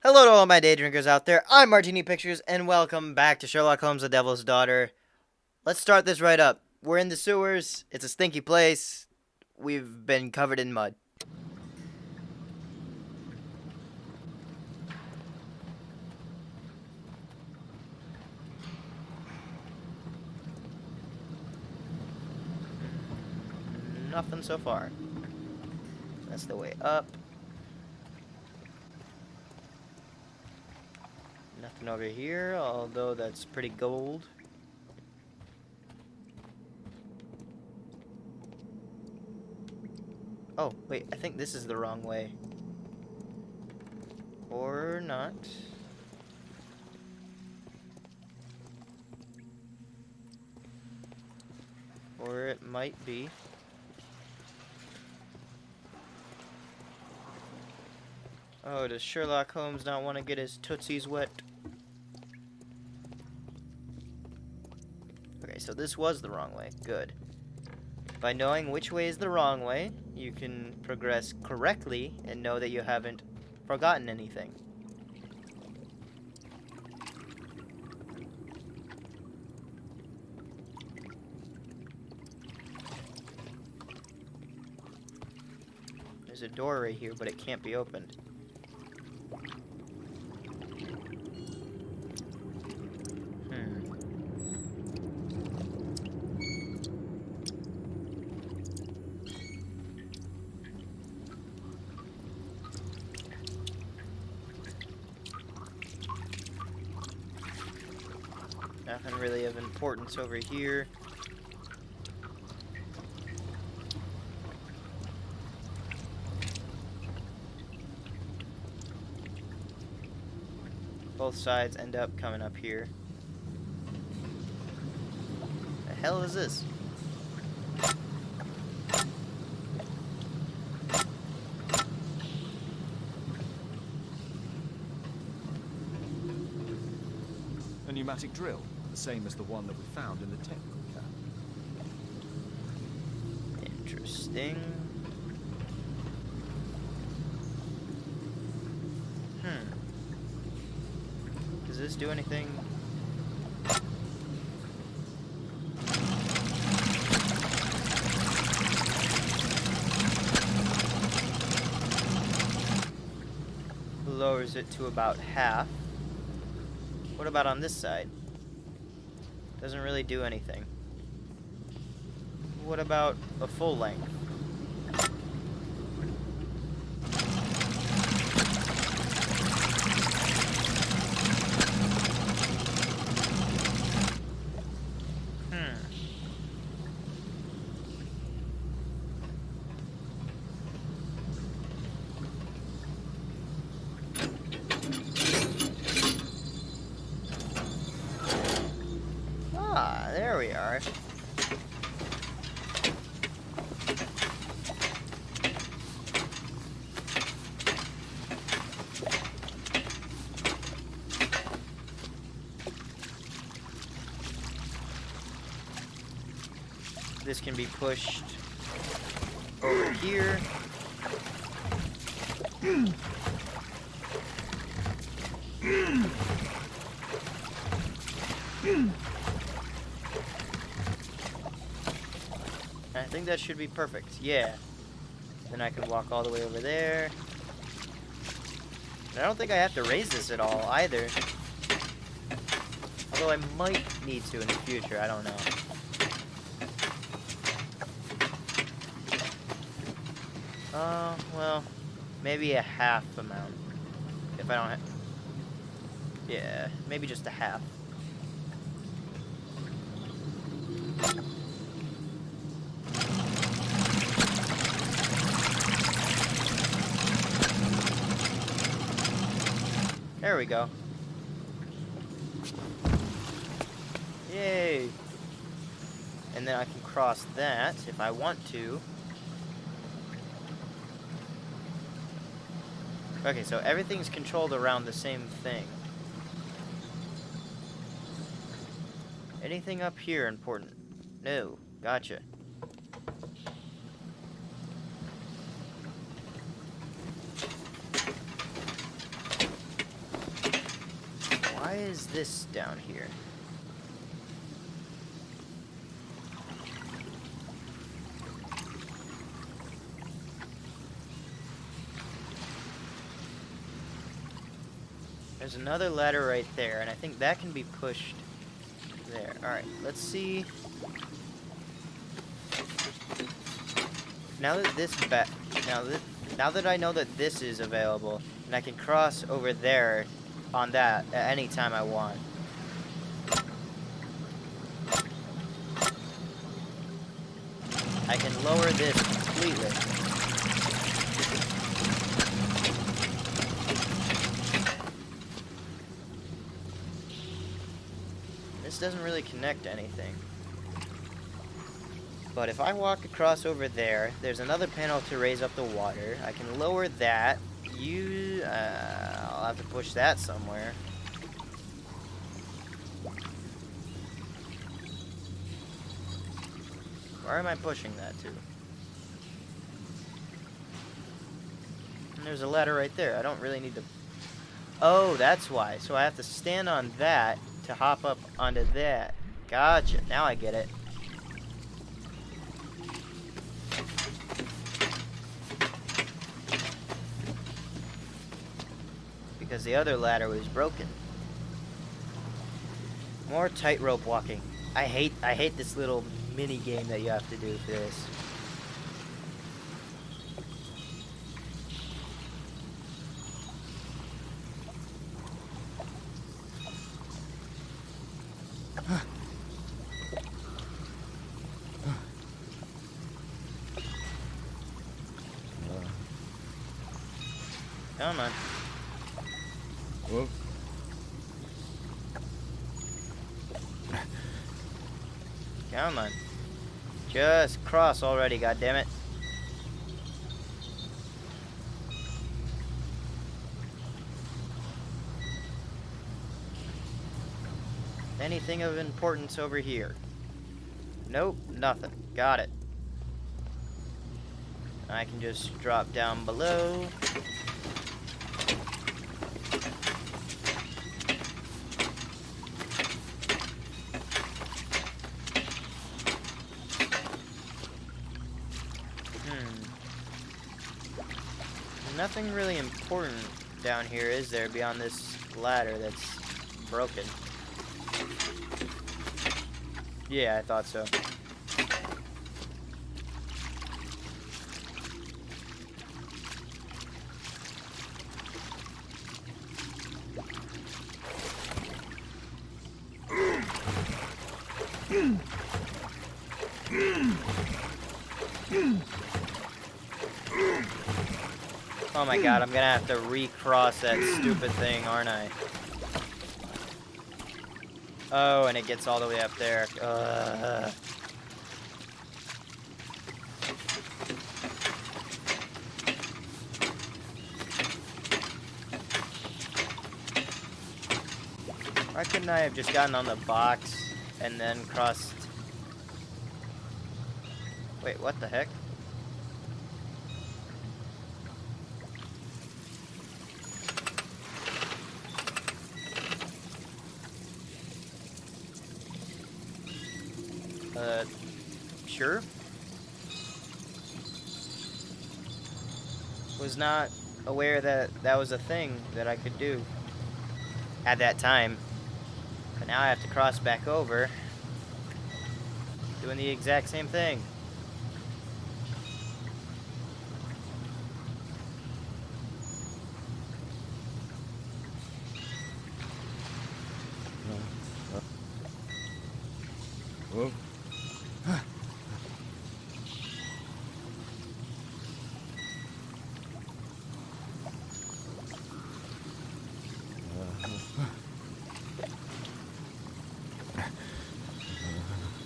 Hello to all my day drinkers out there. I'm MartiniPictures, and welcome back to Sherlock Holmes, the Devil's Daughter. Let's start this right up. We're in the sewers. It's a stinky place. We've been covered in mud. Nothing so far. That's the way up. Nothing over here, although that's pretty gold. Oh, wait, I think this is the wrong way. Or not. Or it might be. Oh, does Sherlock Holmes not want to get his tootsies wet? Okay, so this was the wrong way. Good. By knowing which way is the wrong way, you can progress correctly and know that you haven't forgotten anything. There's a door right here, but it can't be opened. Nothing really of importance over here. Both sides end up coming up here. The hell is this? A pneumatic drill, the same as the one that we found in the technical cab. Interesting. Does this do anything? Lowers it to about half. What about on this side? Doesn't really do anything. What about a full length? Ah, there we are. This can be pushed over here. I think that should be perfect. Yeah. Then I can walk all the way over there. And I don't think I have to raise this at all either. Although I might need to in the future. I don't know. Well, maybe a half amount. If I don't have... Yeah, maybe just a half. There we go. Yay! And then I can cross that if I want to. Okay, so everything's controlled around the same thing. Anything up here important? No. Gotcha. Why is this down here? There's another ladder right there, and I think that can be pushed there. Alright, let's see. Now that this now that I know that this is available, and I can cross over there on that at any time I want. I can lower this completely. This doesn't really connect to anything. But if I walk across over there, there's another panel to raise up the water. I can lower that. I'll have to push that somewhere. Where am I pushing that to? And there's a ladder right there. I don't really need to... Oh, that's why. So I have to stand on that to hop up onto that. Gotcha. Now I get it. Because the other ladder was broken. More tightrope walking. I hate this little mini game that you have to do for this. Come on. Whoa. Come on. Just cross already, goddammit. Anything of importance over here? Nope, nothing. Got it. I can just drop down below. Nothing really important down here, is there, beyond this ladder that's broken? Yeah, I thought so. Oh my god, I'm gonna have to recross that stupid thing, aren't I? Oh, and it gets all the way up there. Why couldn't I have just gotten on the box and then crossed? Wait, what the heck? Sure. Was not aware that that was a thing that I could do at that time. But now I have to cross back over, doing the exact same thing. Whoa.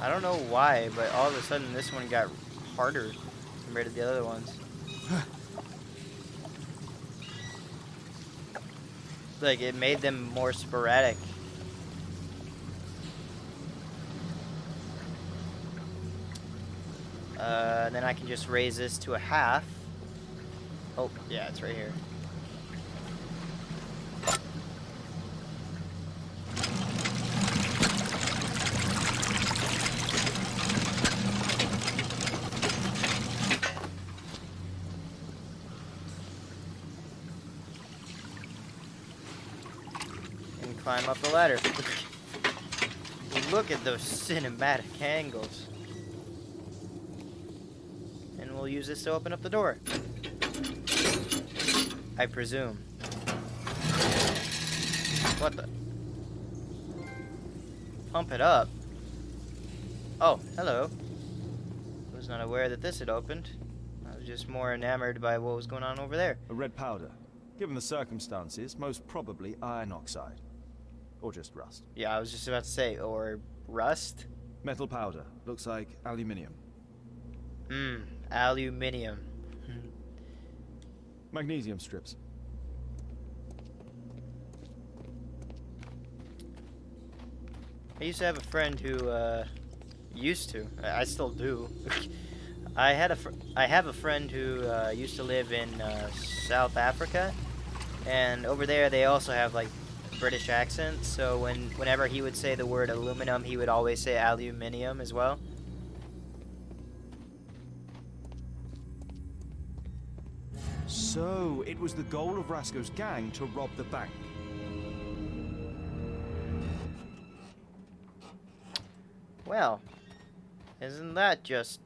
I don't know why, but all of a sudden this one got harder compared to the other ones. Like, it made them more sporadic. Then I can just raise this to a half. Oh, yeah, it's right here. climb up the ladder. Look at those cinematic angles. And we'll use this to open up the door. I presume. What the? Pump it up. Oh, hello. Was not aware that this had opened. I was just more enamored by what was going on over there. A red powder. Given the circumstances, most probably iron oxide. Or just rust. Yeah, I was just about to say, or rust? Metal powder. Looks like aluminium. Aluminium. Magnesium strips. I used to have a friend who, I still do. I have a friend who used to live in South Africa, and over there they also have like British accents. So whenever he would say the word aluminum, he would always say aluminium as well. So, it was the goal of Rasco's gang to rob the bank. Well, isn't that just...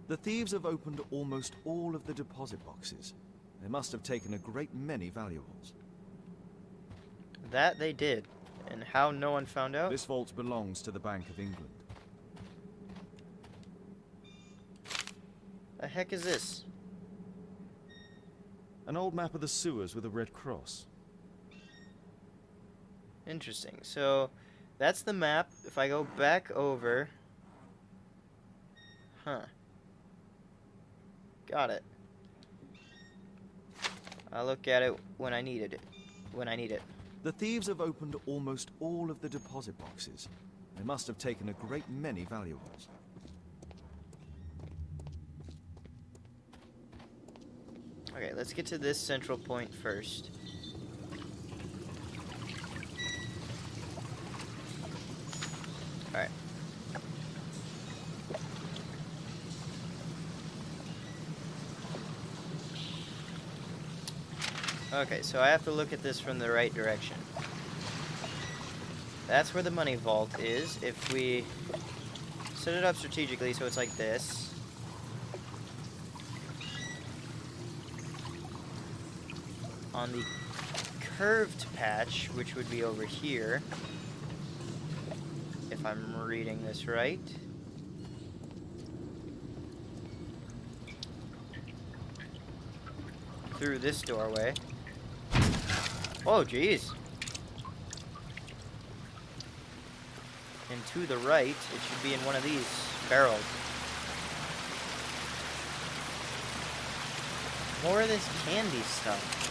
The thieves have opened almost all of the deposit boxes. They must have taken a great many valuables. That they did. And how no one found out? This vault belongs to the Bank of England. The heck is this? An old map of the sewers with a red cross. Interesting. So, that's the map. If I go back over... Huh. Got it. I'll look at it when I needed it. When I need it. The thieves have opened almost all of the deposit boxes. They must have taken a great many valuables. Okay, let's get to this central point first. Alright. Okay, so I have to look at this from the right direction. That's where the money vault is. If we set it up strategically so it's like this. On the curved patch, which would be over here, if I'm reading this right. Through this doorway. Oh, geez. And to the right, it should be in one of these barrels. More of this candy stuff.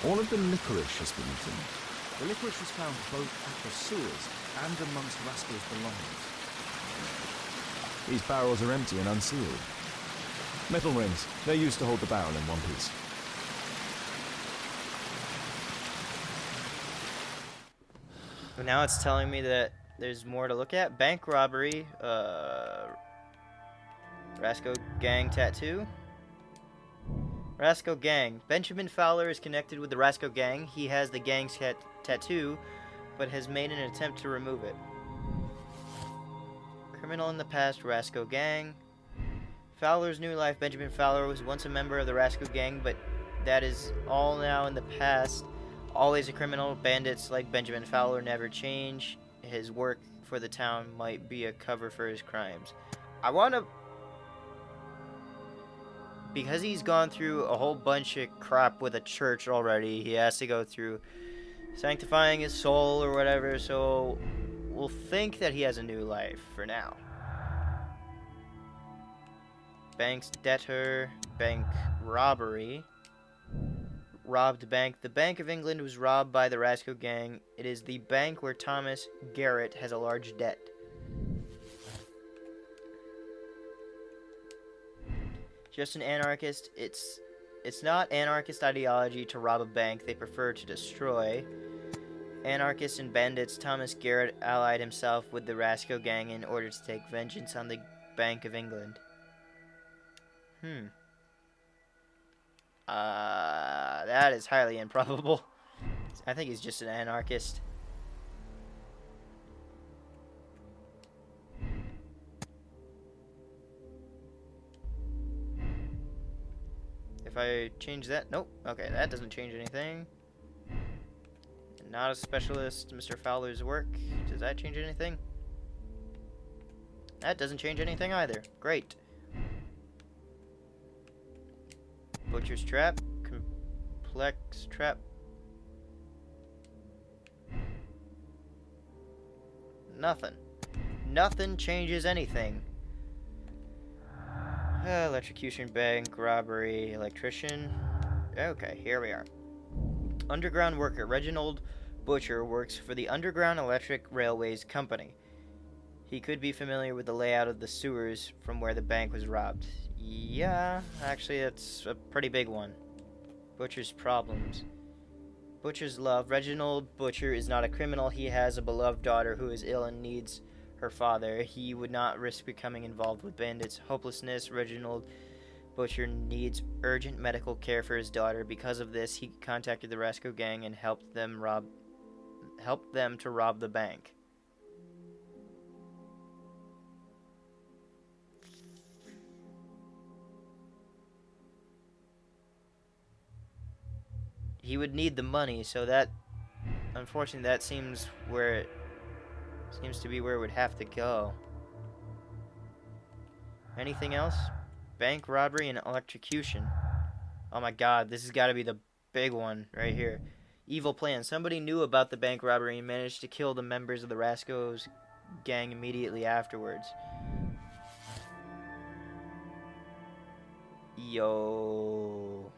All of the licorice has been eaten. The licorice was found both at the sewers and amongst Rasco's belongings. These barrels are empty and unsealed. Metal rings. They're used to hold the barrel in one piece. But now it's telling me that there's more to look at. Bank robbery. Rasco gang tattoo. Rasco gang. Benjamin Fowler is connected with the Rasco gang. He has the gang's tattoo, but has made an attempt to remove it. Criminal in the past, Rasco gang. Fowler's new life. Benjamin Fowler was once a member of the Rasco gang, but that is all now in the past. Always a criminal. Bandits like Benjamin Fowler never change. His work for the town might be a cover for his crimes. I want to... Because he's gone through a whole bunch of crap with a church already, he has to go through sanctifying his soul or whatever, so we'll think that he has a new life for now. Bank's debtor, bank robbery. Robbed bank. The Bank of England was robbed by the Rasco gang. It is the bank where Thomas Garrett has a large debt. Just an anarchist. It's not anarchist ideology to rob a bank. They prefer to destroy. Anarchists and bandits. Thomas Garrett allied himself with the Rasco gang in order to take vengeance on the Bank of England. That is highly improbable. I think he's just an anarchist. If I change that, nope. Okay, that doesn't change anything. Not a specialist, Mr. Fowler's work. Does that change anything? That doesn't change anything either. Great. Butcher's trap. Complex trap. Nothing. Nothing changes anything. Electrocution, bank, robbery, electrician. Okay, here we are. Underground worker. Reginald Butcher works for the Underground Electric Railways Company. He could be familiar with the layout of the sewers from where the bank was robbed. Yeah, actually, it's a pretty big one. Butcher's problems. Butcher's love. Reginald Butcher is not a criminal. He has a beloved daughter who is ill and needs her father. He would not risk becoming involved with bandits. Hopelessness. Reginald Butcher needs urgent medical care for his daughter. Because of this, he contacted the Rasco gang and helped them to rob the bank. He would need the money, so that, unfortunately, that seems to be where it would have to go. Anything else? Bank robbery and electrocution. Oh my god, this has got to be the big one right here. Evil plan. Somebody knew about the bank robbery and managed to kill the members of the Rasco's gang immediately afterwards. Yo.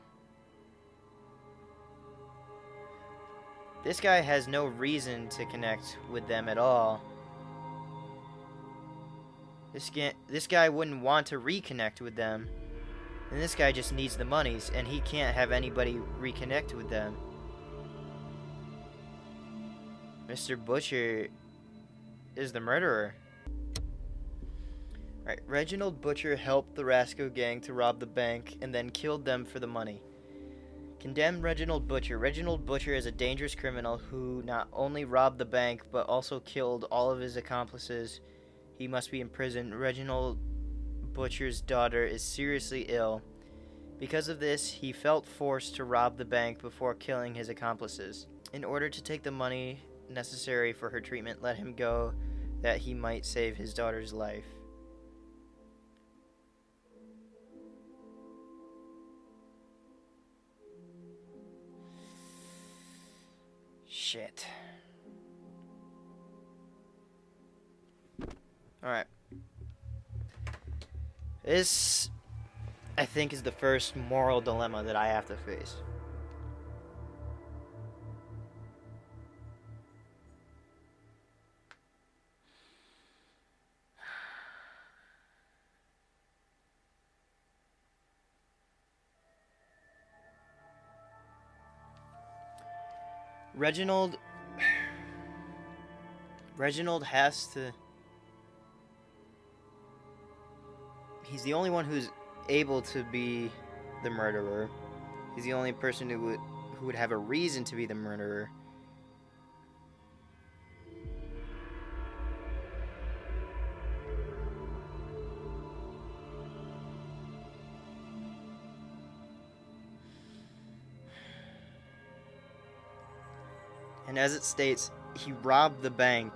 This guy has no reason to connect with them at all. This guy wouldn't want to reconnect with them. And this guy just needs the monies, and he can't have anybody reconnect with them. Mr. Butcher is the murderer. Right, Reginald Butcher helped the Rasco gang to rob the bank and then killed them for the money. Condemn Reginald Butcher. Reginald Butcher is a dangerous criminal who not only robbed the bank but also killed all of his accomplices. He must be imprisoned. Reginald Butcher's daughter is seriously ill. Because of this, he felt forced to rob the bank before killing his accomplices. In order to take the money necessary for her treatment, let him go that he might save his daughter's life. Shit. Alright. This, I think, is the first moral dilemma that I have to face. Reginald has to... He's the only one who's able to be the murderer. He's the only person who would have a reason to be the murderer. And as it states, he robbed the bank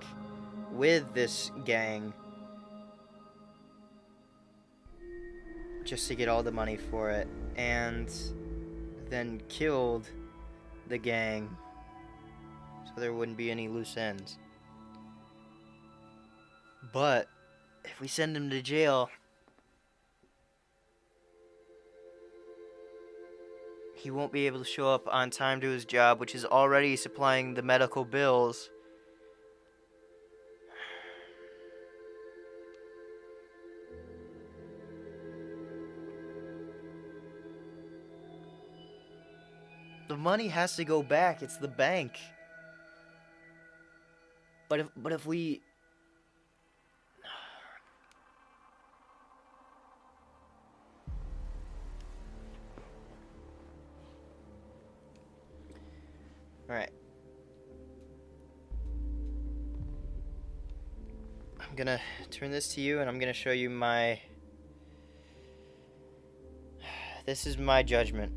with this gang just to get all the money for it, and then killed the gang so there wouldn't be any loose ends. But if we send him to jail, he won't be able to show up on time to his job, which is already supplying the medical bills. The money has to go back. It's the bank. But if we... Alright. I'm gonna turn this to you and I'm gonna show you my... This is my judgment.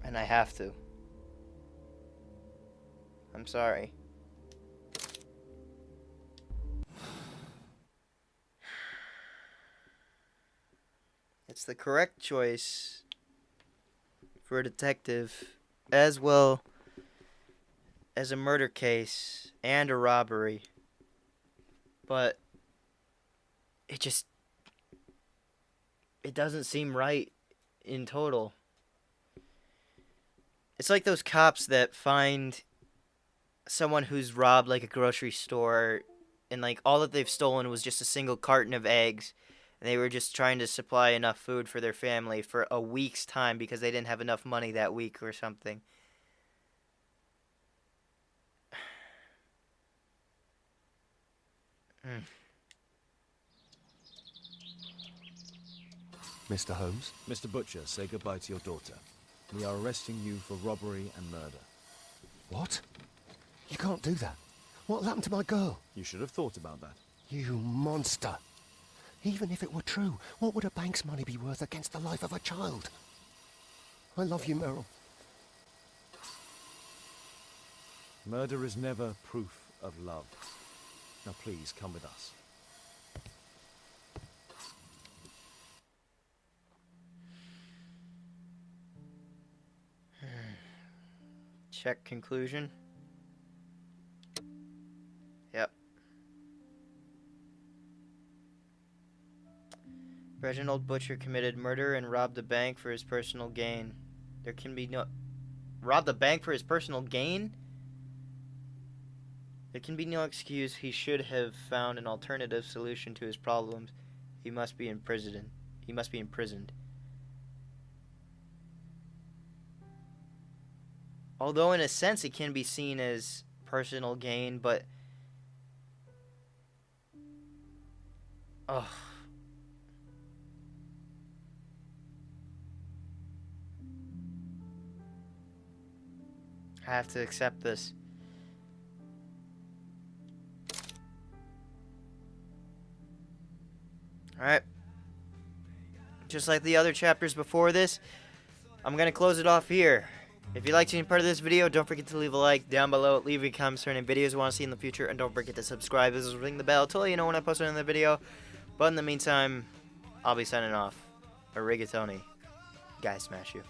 And I have to. I'm sorry. It's the correct choice for a detective, as well as a murder case and a robbery. But it doesn't seem right in total. It's like those cops that find someone who's robbed like a grocery store and like all that they've stolen was just a single carton of eggs, and they were just trying to supply enough food for their family for a week's time because they didn't have enough money that week or something. Mr. Holmes? Mr. Butcher, say goodbye to your daughter. We are arresting you for robbery and murder. What? You can't do that. What'll happen to my girl? You should have thought about that. You monster. Even if it were true, what would a bank's money be worth against the life of a child? I love you, Meryl. Murder is never proof of love. Now please, come with us. Check conclusion. Yep. Reginald Butcher committed murder and robbed a bank for his personal gain. There can be no... Robbed a bank for his personal gain? There can be no excuse. He should have found an alternative solution to his problems. He must be imprisoned. He must be imprisoned. Although in a sense it can be seen as personal gain, but... Oh. I have to accept this. Alright. Just like the other chapters before this, I'm going to close it off here. If you liked any part of this video, don't forget to leave a like down below. Leave a comment concerning videos you want to see in the future. And don't forget to subscribe. This is ring the bell to let you know when I post another video. But in the meantime, I'll be signing off. A rigatoni. Guy smash you.